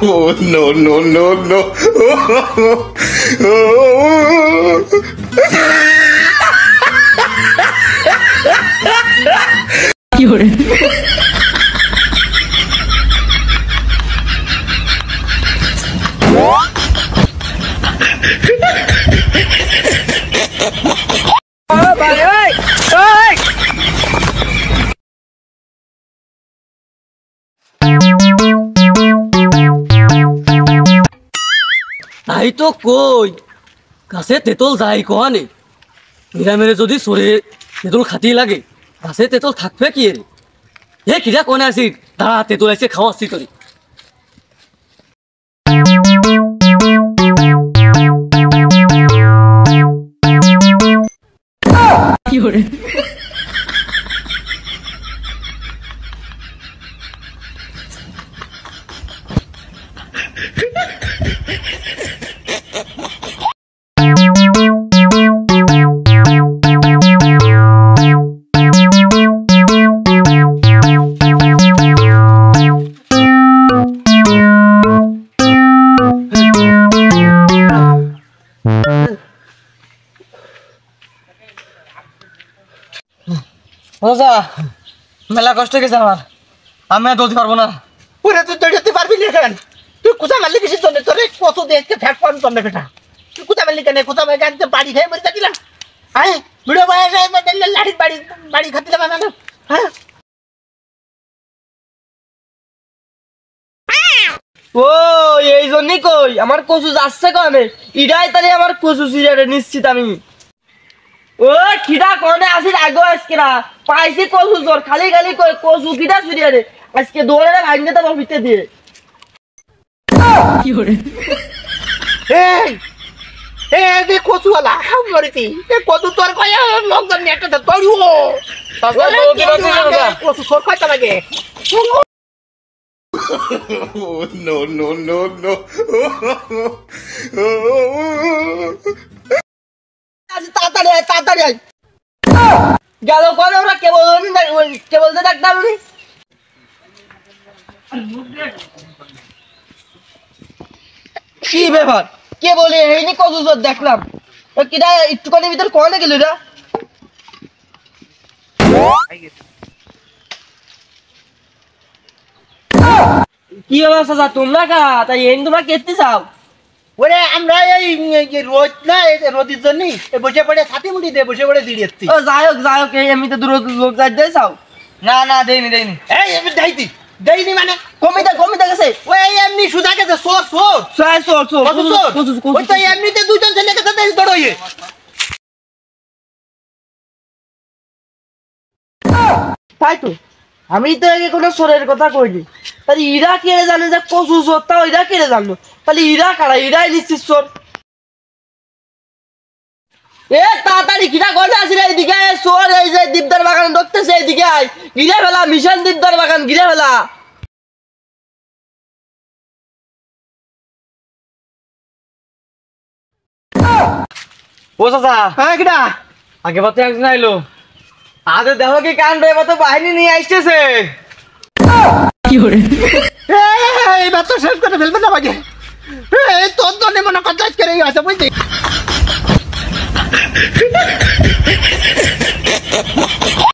Oh no no no no! তাই তো কই গাছে তেতল যাই কোয়ানে মীরা মেরে যদি সরে তেতল খাতি লাগে গাছে তেতল থাকবে কি রে এ কিরা কোনে আসি দাঁড়া তেতল এসে খাওয়াচ্ছি তোরে কি হরে মেলা কষ্ট গেছে আমার আমি আর দৌড়তে পারবো না ওরে তুই দৌড়তে পারবি না কেন তুই কোথা মারলি কিছু তোর তোরে কত দেখতে ফ্যাট পান তোর বেটা তুই কোথা মারলি কেন কোথা মারলি একদম বাড়ি খেয়ে মরে যাচ্ছিলাম হ্যাঁ ভিডিও বয়সে লাড়ি বাড়ি বাড়ি খাচ্ছিলাম না হ্যাঁ ও এই জন্যই কই আমার কচু যাচ্ছে কনে ইডাই তাহলে আমার কচু সিরিয়ারে নিশ্চিত আমি ও খিদা কোনে আসিল আগে আজকে না পাইছি কচু জোর খালি খালি কচু খিদা সিরিয়ারে আজকে দৌড়ে ভাঙতে দেবো ভিতরে দিয়ে কি করে এই এই কচুওয়ালা মরিতি এ কচু তোর কয়া লোকজন একটা দৌড়িও কচু তোর কয়টা লাগে Oh no no no no! তাড়াতাড়ি আয় গেল কোনে ওরা কেবল যে ডাক্তার উনি কি ব্যাপার কে বলে এইনি কচু জোর দেখলাম কিরা একটুখানি ভিতর কোনে গেল এরা কি অবস্থা যা তোমরা কা তাই এই তোমরা কেটে চাও ওরে আমরা এই রোদ না রোদের জন্য বসে পড়ে ছাতি মুড়ি দিয়ে বসে পড়ে দিড়িয়েছি ও যাই হোক এই এমনিতে দূর লোক যাই দিয়ে চাও না না দেইনি এই আমি দেইনি মানে কমিতে গেছে ওই এমনি সুজা গেছে সোর ওই তো এমনিতে দুজন ছেলে গেছে দৌড়ইয়ে তাই তো আমি তো আগে কোনো সোরের কথা কইনি তাহলে ইরা কে জানে যে কচু সোর তাও ইরা কে জানলো তাহলে ইরা কারা ইরাই নিশ্চিত সোর এ তাড়াতাড়ি কিনা করে আসি রে এদিকে সোর এই যে দীপদার বাগান ঢুকতেছে এইদিকে আয় গিরে ফেলা মিশন দীপদার বাগান গিরে ফেলা ও চাচা হ্যাঁ কিটা আগে বাতে একজন আইলো আজ দেখো কি কাণ্ড এবার তো বাহিনী নিয়ে আসতেছে কি করে এই বাচ্চা শেষ করে ফেলবে না বাগে এই তোর জন্য মনে কথা করে আছে বুঝলি